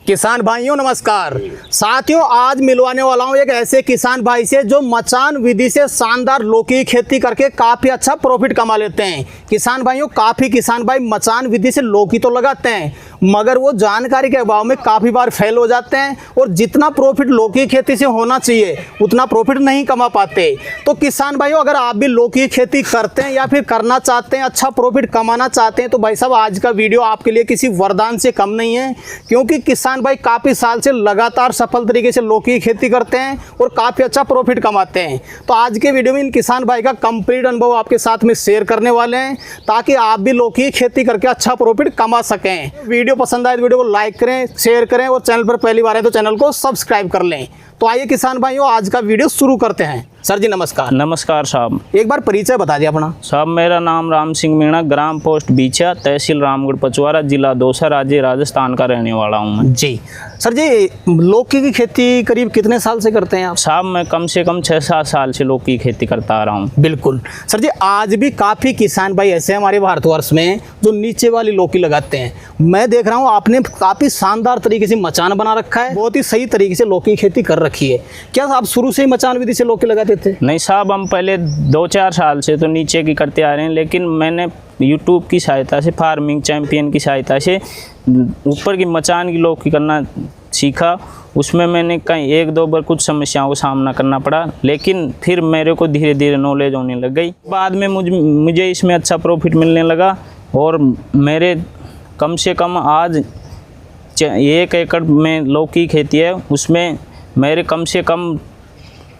किसान भाइयों नमस्कार। साथियों, आज मिलवाने वाला हूं एक ऐसे किसान भाई से जो मचान विधि से शानदार लौकी की खेती करके काफ़ी अच्छा प्रॉफिट कमा लेते हैं। किसान भाइयों, काफ़ी किसान भाई मचान विधि से लौकी तो लगाते हैं मगर वो जानकारी के अभाव में काफ़ी बार फेल हो जाते हैं और जितना प्रॉफिट लौकी की खेती से होना चाहिए उतना प्रॉफिट नहीं कमा पाते। तो किसान भाइयों, अगर आप भी लौकी की खेती करते हैं या फिर करना चाहते हैं, अच्छा प्रॉफिट कमाना चाहते हैं, तो भाई साहब आज का वीडियो आपके लिए किसी वरदान से कम नहीं है, क्योंकि किसान भाई काफ़ी साल से लगातार सफल तरीके से लौकी की खेती करते हैं और काफ़ी अच्छा प्रॉफिट कमाते हैं। तो आज के वीडियो में इन किसान भाई का कंप्लीट अनुभव आपके साथ में शेयर करने वाले हैं ताकि आप भी लौकी की खेती करके अच्छा प्रॉफिट कमा सकें। वीडियो पसंद आए तो वीडियो को लाइक करें, शेयर करें और चैनल पर पहली बार है तो चैनल को सब्सक्राइब कर लें। तो आइए किसान भाइयों, आज का वीडियो शुरू करते हैं। सर जी नमस्कार। नमस्कार साहब। एक बार परिचय बता दिया अपना। साहब मेरा नाम राम सिंह मीणा, ग्राम पोस्ट बीछा, तहसील रामगढ़ पचवारा, जिला दौसा, राज्य राजस्थान का रहने वाला हूँ मैं। जी सर जी, लौकी की खेती करीब कितने साल से करते हैं आप? साहब मैं कम से कम 6-7 साल से लौकी की खेती करता आ रहा हूँ। बिल्कुल सर जी, आज भी काफ़ी किसान भाई ऐसे हैं हमारे भारतवर्ष में जो नीचे वाली लौकी लगाते हैं। मैं देख रहा हूँ आपने काफ़ी शानदार तरीके से मचान बना रखा है, बहुत ही सही तरीके से लौकी की खेती कर रखी है। क्या आप शुरू से ही मचान विधि से लौकी लगाते थे? नहीं साहब, हम पहले 2-4 साल से तो नीचे की करते आ रहे हैं, लेकिन मैंने यूट्यूब की सहायता से, फार्मिंग चैंपियन की सहायता से ऊपर की मचान की लौकी करना सीखा। उसमें मैंने कहीं 1-2 बार कुछ समस्याओं का सामना करना पड़ा, लेकिन फिर मेरे को धीरे धीरे नॉलेज होने लग गई। बाद में मुझे इसमें अच्छा प्रॉफिट मिलने लगा और मेरे कम से कम आज 1 एकड़ में लौकी खेती है, उसमें मेरे कम से कम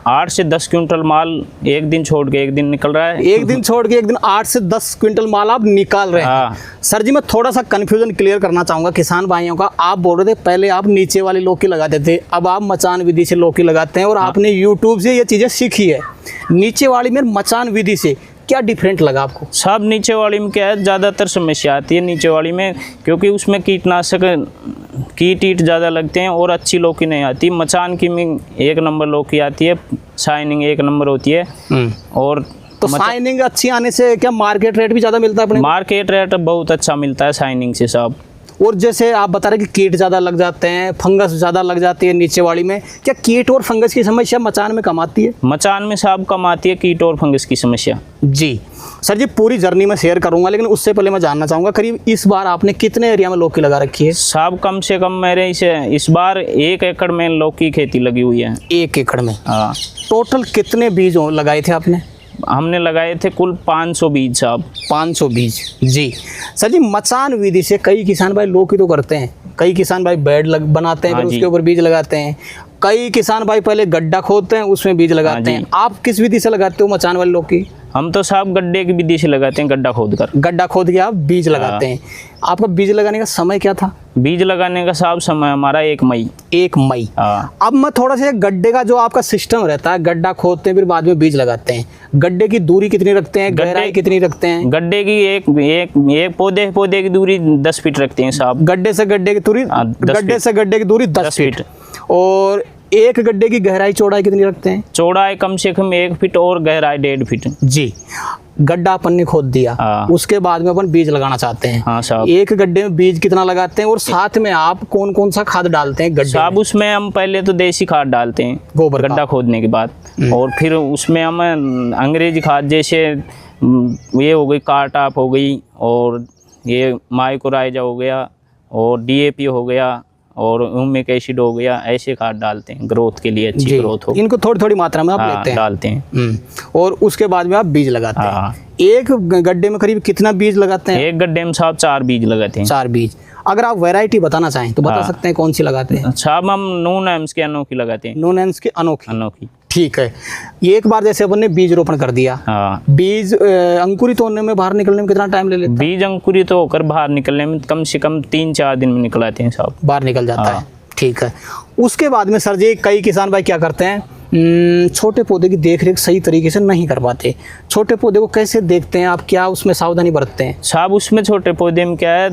8 से 10 क्विंटल माल एक दिन छोड़ के एक दिन निकल रहा है। एक दिन छोड़ के एक दिन 8 से 10 क्विंटल माल आप निकाल रहे हैं। हाँ। सर जी, मैं थोड़ा सा कंफ्यूजन क्लियर करना चाहूँगा किसान भाइयों का। आप बोल रहे थे पहले आप नीचे वाली लौकी लगाते थे, अब आप मचान विधि से लौकी लगाते हैं और आपने यूट्यूब से ये चीज़ें सीखी है। नीचे वाली में मचान विधि से क्या डिफरेंट लगा आपको? सब नीचे वाली में क्या है, ज़्यादातर समस्या आती है नीचे वाली में, क्योंकि उसमें कीटनाशक कीट ज़्यादा लगते हैं और अच्छी लौकी नहीं आती। मचान की में 1 नंबर लौकी आती है, शाइनिंग 1 नंबर होती है। और तो शाइनिंग अच्छी आने से क्या मार्केट रेट भी ज़्यादा मिलता है अपने? मार्केट रेट बहुत अच्छा मिलता है शाइनिंग से साहब। और जैसे आप बता रहे कि कीट ज़्यादा लग जाते हैं, फंगस ज़्यादा लग जाती है नीचे वाली में, क्या कीट और फंगस की समस्या मचान में कम आती है? मचान में साहब कम आती है कीट और फंगस की समस्या। जी सर जी, पूरी जर्नी में शेयर करूंगा, लेकिन उससे पहले मैं जानना चाहूँगा करीब इस बार आपने कितने एरिया में लौकी लगा रखी है? साहब कम से कम मेरे इस बार 1 एकड़ में लौकी खेती लगी हुई है। 1 एकड़ में? हाँ। टोटल कितने बीज लगाए थे आपने? हमने लगाए थे कुल 500 बीज साहब। 500 बीज। जी सर जी, मचान विधि से कई किसान भाई लौकी तो करते हैं, कई किसान भाई बेड बनाते हैं, फिर उसके ऊपर बीज लगाते हैं। कई किसान भाई पहले गड्ढा खोदते हैं, उसमें बीज लगाते हैं। आप किस विधि से लगाते हो मचान वाली लौकी? हम तो साहब गड्ढे की विधि से लगाते हैं, गड्ढा खोद कर। गड्ढा खोद के आप बीज लगाते हैं। आपका बीज लगाने का समय क्या था? बीज लगाने का साहब समय हमारा 1 मई। 1 मई। अब मैं थोड़ा सा गड्ढे का जो आपका सिस्टम रहता है, गड्ढा खोदते हैं फिर बाद में बीज लगाते हैं, गड्ढे की दूरी कितनी रखते हैं, गहराई कितनी रखते हैं? गड्ढे की एक पौधे की दूरी 10 फीट रखते हैं साहब। गड्ढे से गड्ढे की दूरी? गड्ढे से गड्ढे की दूरी 10 फीट। और एक गड्ढे की गहराई चौड़ाई कितनी रखते हैं? चौड़ाई कम से कम 1 फीट और गहराई 1.5 फीट। जी। गड्ढा अपन ने खोद दिया, उसके बाद में अपन बीज लगाना चाहते हैं। हाँ साहब। एक गड्ढे में बीज कितना लगाते हैं और साथ में आप कौन कौन सा खाद डालते हैं गड्ढे साहब? उसमें हम पहले तो देसी खाद डालते हैं, गोबर, गड्ढा खोदने के बाद, और फिर उसमें हम अंग्रेजी खाद जैसे ये हो गई, कार्टाप हो गई, और ये माइक्रोराइजा हो गया, और DAP हो गया, और ह्यूमिक एसिड हो गया, ऐसे खाद डालते हैं ग्रोथ के लिए, अच्छी ग्रोथ हो। इनको थोड़ी थोड़ी मात्रा में आप लेते हैं? डालते हैं। और उसके बाद में आप बीज लगाते हैं। एक गड्ढे में करीब कितना बीज लगाते हैं? 1 गड्ढे में साहब 4 बीज लगाते हैं। 4 बीज। अगर आप वैरायटी बताना चाहें तो बता सकते हैं कौन सी लगाते हैं? साहब हम नून एम्स के अनोखी लगाते हैं। नून एम्स के अनोखी। ठीक है। एक बार जैसे अपन ने बीज रोपण कर दिया, बीज अंकुरित होने में, बाहर निकलने में कितना टाइम ले लेता है? बीज अंकुरित होकर बाहर निकलने में कम से कम 3-4 दिन में निकल आते हैं साहब, बाहर निकल जाता है। ठीक है। उसके बाद में सर जी कई किसान भाई क्या करते हैं, छोटे पौधे की देखरेख सही तरीके से नहीं कर पाते। छोटे पौधे को कैसे देखते हैं आप, क्या उसमें सावधानी बरतते हैं? साहब उसमें छोटे पौधे में क्या है,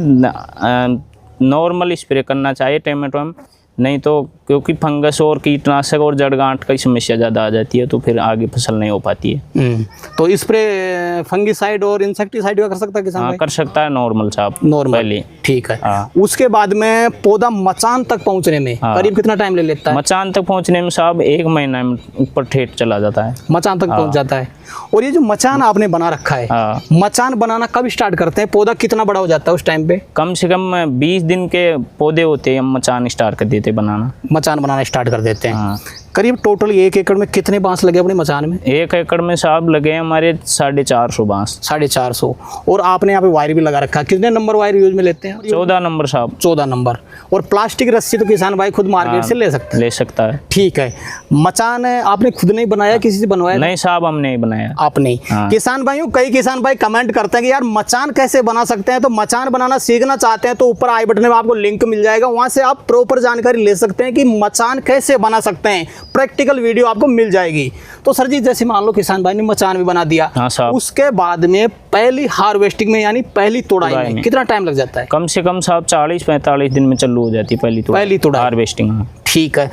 नॉर्मल स्प्रे करना चाहिए टमाटो में, नहीं तो क्योंकि फंगस और कीटनाशक और जड़ गांठ की समस्या ज़्यादा आ जाती है, तो फिर आगे फसल नहीं हो पाती है। तो स्प्रे फंगिसाइड और इंसेक्टिसाइड का कर सकता है किसान हाँ भाई? कर सकता है नॉर्मल साहब, नॉर्मल, पहले। ठीक है। हाँ। उसके बाद में पौधा मचान तक पहुंचने में हाँ। करीब कितना टाइम ले लेता है? मचान तक पहुंचने में साहब 1 महीना में ऊपर ठेठ चला जाता है। मचान तक पहुंच जाता है। और ये जो मचान आपने बना रखा है, हाँ। मचान बनाना कब स्टार्ट करते हैं? पौधा कितना बड़ा हो जाता है उस टाइम पे? कम से कम 20 दिन के पौधे होते हैं, हम मचान स्टार्ट कर देते बनाना। मचान बनाना स्टार्ट कर देते हैं। हाँ। करीब टोटल 1 एकड़ में कितने बांस लगे अपने मचान में? 1 एकड़ में साहब लगे हमारे 450 बांस। 450। और आपने यहाँ पे वायर भी लगा रखा है। कितने नंबर वायर यूज में लेते हैं? 14 नंबर साहब। 14 नंबर। और प्लास्टिक रस्सी तो किसान भाई खुद मार्केट से ले सकते हैं? ले सकता है। ठीक है। मचान आपने खुद नहीं बनाया, किसी से बनवाया? नहीं साहब, हमने नहीं बनाया। आपने? हाँ। किसान भाइयों, कई किसान भाई कमेंट करते हैं कि यार मचान कैसे बना सकते हैं, तो मचान बनाना सीखना चाहते हैं तो ऊपर आई बटन में आपको लिंक मिल जाएगा, वहां से आप प्रॉपर जानकारी ले सकते हैं कि मचान कैसे बना सकते हैं। प्रैक्टिकल वीडियो आपको मिल जाएगी। तो सर जी, जैसे मान लो किसान भाई ने मचान भी बना दिया, हाँ साहब। उसके बाद में पहली हार्वेस्टिंग में यानी पहली तोड़ाई में कितना टाइम लग जाता है? कम से कम साहब 40-45 दिन में चालू हो जाती है पहली तोड़ाई हार्वेस्टिंग। ठीक है।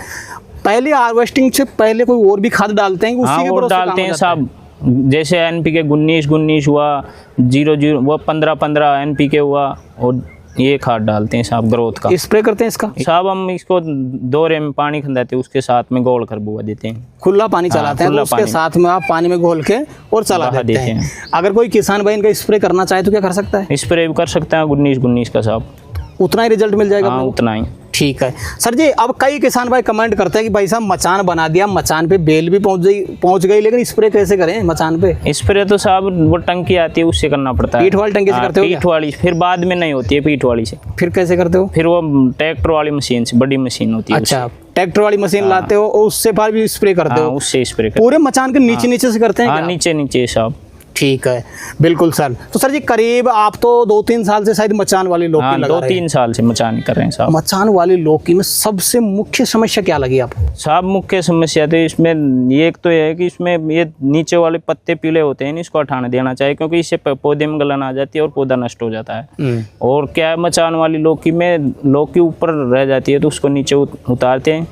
पहले हार्वेस्टिंग से पहले कोई और भी खाद डालते हैं? हाँ और डालते हैं साहब, जैसे NPK 19-19 हुआ, 0-0 वो 15-15 NPK हुआ, और ये खाद डालते हैं साहब ग्रोथ का। स्प्रे करते हैं इसका? साहब हम इसको दोरे में पानी खंडाते हैं, उसके साथ में घोल कर बुआ देते हैं। खुला पानी चलाते हैं, तो उसके साथ में आप पानी में घोल के और चला देते हैं। अगर कोई किसान भाई इनका स्प्रे करना चाहे तो क्या कर सकता है? स्प्रे भी कर सकता है 19-19 का साहब, उतना ही रिजल्ट मिल जाएगा? हाँ उतना ही। ठीक है सर जी। अब कई किसान भाई कमेंट करते हैं कि भाई साहब मचान बना दिया, मचान पे बेल भी पहुंच गई, लेकिन स्प्रे कैसे करें मचान पे? स्प्रे तो साहब वो टंकी आती है उससे करना पड़ता है। पीठ वाली टंकी से करते हो? पीठ वाली, फिर बाद में नहीं होती है पीठ वाली से। फिर कैसे करते हो? फिर वो ट्रैक्टर वाली मशीन से, बड़ी मशीन होती है। अच्छा, ट्रैक्टर वाली मशीन लाते हो और उससे बाहर भी स्प्रे करते हो? उससे स्प्रे करते पूरे मचान के नीचे नीचे से करते हैं? हाँ नीचे नीचे साहब। ठीक है, बिल्कुल सर। तो सर जी, करीब आप तो 2-3 साल से शायद मचान वाली लौकी लगा रहे हैं? 2-3 साल से मचान कर रहे हैं साहब। मचान वाली लौकी में सबसे मुख्य समस्या क्या लगी आपको? साहब मुख्य समस्या तो इसमें एक तो ये है कि इसमें ये नीचे वाले पत्ते पीले होते हैं, इसको हटाने देना चाहिए, क्योंकि इससे पौधे में गलन आ जाती है और पौधा नष्ट हो जाता है। और क्या है, मचान वाली लौकी में लौकी ऊपर रह जाती है तो उसको नीचे उतारते हैं,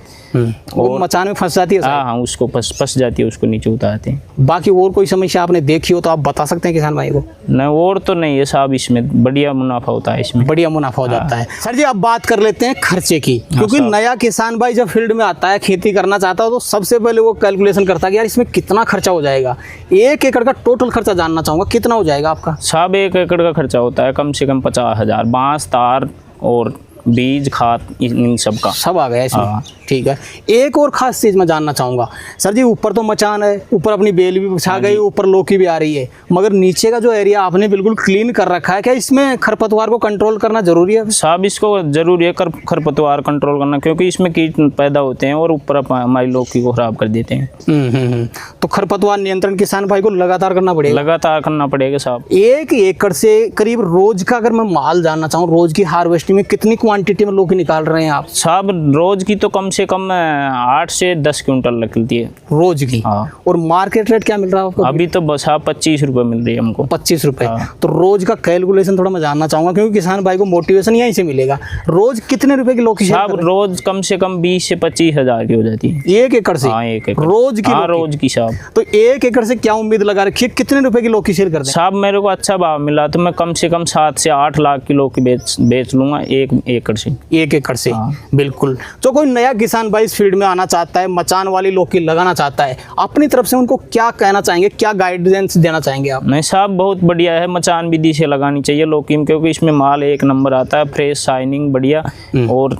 वो मचान में फंस जाती है? हाँ हाँ, उसको फंस जाती है, उसको नीचे उतारते हैं। बाकी और कोई समस्या आपने देखी हो तो आप बता सकते हैं किसान भाई को? नहीं और तो नहीं है साहब, इसमें बढ़िया मुनाफा होता है, इसमें बढ़िया मुनाफा हो जाता है। सर जी, अब बात कर लेते हैं खर्चे की, क्योंकि नया किसान भाई जब फील्ड में आता है, खेती करना चाहता है, तो सबसे पहले वो कैलकुलेशन करता है कि यार इसमें कितना खर्चा हो जाएगा। 1 एकड़ का टोटल खर्चा जानना चाहूंगा, कितना हो जाएगा आपका? साहब 1 एकड़ का खर्चा होता है कम से कम 50,000, बांस, तार और बीज, खाद, इन सब का सब आ गया इसमें। ठीक है। एक और खास चीज मैं जानना चाहूंगा सर जी, ऊपर तो मचान है, ऊपर अपनी बेल भी बिछा गई, ऊपर लौकी भी आ रही है, मगर नीचे का जो एरिया आपने बिल्कुल क्लीन कर रखा है, क्या इसमें खरपतवार को कंट्रोल करना जरूरी है? साहब इसको जरूरी है खरपतवार कंट्रोल करना, क्योंकि इसमें कीट पैदा होते हैं और ऊपर हमारी लौकी को खराब कर देते हैं। तो खरपतवार नियंत्रण किसान भाई को लगातार करना पड़ेगा? लगातार करना पड़ेगा साहब। 1 एकड़ से करीब रोज का अगर मैं माल जानना चाहूँ, रोज की हार्वेस्टिंग में कितनी क्वांटिटी में लौकी निकाल रहे हैं आप? साहब रोज की तो कम से कम 8 से 10 क्विंटल निकलती है रोज की। हाँ। और मार्केट रेट क्या मिल रहा है आपको? अभी तो बस 25 रुपये मिल रही है हमको। 25 रुपये। हाँ। तो रोज का कैलकुलेशन थोड़ा मैं जानना चाहूंगा, क्योंकि किसान भाई को मोटिवेशन यहीं से मिलेगा। रोज कितने रुपए की लौकी? साहब रोज कम से कम 20 से 25 हजार की हो जाती है 1 एकड़ से? हाँ 1 एकड़ रोज की? हाँ रोज की साहब। तो 1 एकड़ से क्या उम्मीद लगा रखी है, कितने रुपए की लौकी सेल कर दें? साहब मेरे को अच्छा भाव मिला तो मैं कम से कम 7 से 8 लाख की लौकी बेच लूंगा 1 एकड़ से। 1 एकड़ से? हाँ। बिल्कुल। तो कोई नया किसान भाई इस फील्ड में आना चाहता है, मचान वाली लौकी लगाना चाहता है, अपनी तरफ से उनको क्या कहना चाहेंगे, क्या गाइडेंस देना चाहेंगे आप? नहीं साहब बहुत बढ़िया है, मचान विधि से लगानी चाहिए लौकी में, क्योंकि इसमें माल 1 नंबर आता है, फ्रेश, शाइनिंग, बढ़िया। और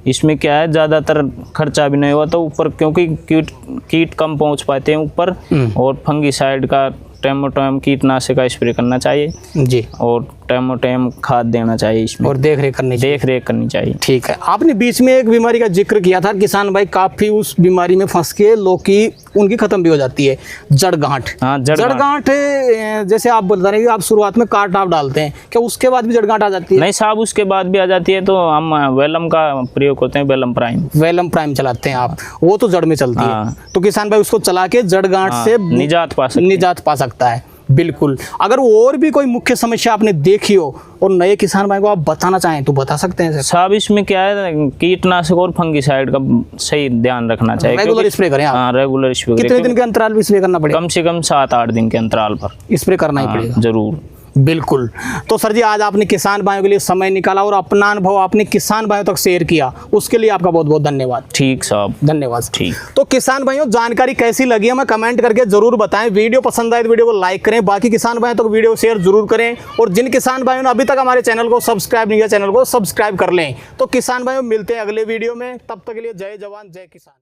इसमें क्या है, ज़्यादातर खर्चा भी नहीं हुआ, तो ऊपर क्योंकि कीट कम पहुंच पाते हैं ऊपर, और फंगिसाइड का टाइम कीटनाशक का स्प्रे करना चाहिए जी, और टाइम खाद देना चाहिए इसमें, और देख रेख करनी चाहिए। ठीक है। आपने बीच में एक बीमारी का जिक्र किया था, किसान भाई काफी उस बीमारी में फंस के लौकी उनकी खत्म भी हो जाती है, जड़ गांठ। हाँ जड़ गांठ जैसे आप बता रहे हैं, आप शुरुआत में काट आप डालते हैं, क्या उसके बाद भी जड़ गांठ आ जाती है? नहीं साहब उसके बाद भी आ जाती है, तो हम वेलम का प्रयोग करते हैं, वेलम प्राइम चलाते हैं आप, वो तो जड़ में चलती है। तो किसान भाई उसको चला के जड़ गांठ से निजात पा सकता है। बिल्कुल। अगर और भी कोई मुख्य समस्या आपने देखी हो और नए किसान भाई को आप बताना चाहें तो बता सकते हैं सर। साहब इसमें क्या है, कीटनाशक और फंगिसाइड का सही ध्यान रखना चाहिए। रेगुलर स्प्रे करें आप। हाँ, रेगुलर स्प्रे करें। कितने दिन के अंतराल पे स्प्रे करना पड़ेगा? कम से कम 7-8 दिन के अंतराल पर स्प्रे करना ही पड़ेगा। जरूर। बिल्कुल। तो सर जी आज आपने किसान भाइयों के लिए समय निकाला और अपना अनुभव आपने किसान भाइयों तक शेयर किया, उसके लिए आपका बहुत बहुत धन्यवाद। ठीक साहब, धन्यवाद। ठीक। तो किसान भाइयों जानकारी कैसी लगी हमें कमेंट करके जरूर बताएं। वीडियो पसंद आए तो वीडियो को लाइक करें, बाकी किसान भाइयों तक वीडियो शेयर जरूर करें, और जिन किसान भाइयों ने अभी तक हमारे चैनल को सब्सक्राइब नहीं किया चैनल को सब्सक्राइब कर लें। तो किसान भाइयों मिलते हैं अगले वीडियो में, तब तक के लिए जय जवान जय किसान।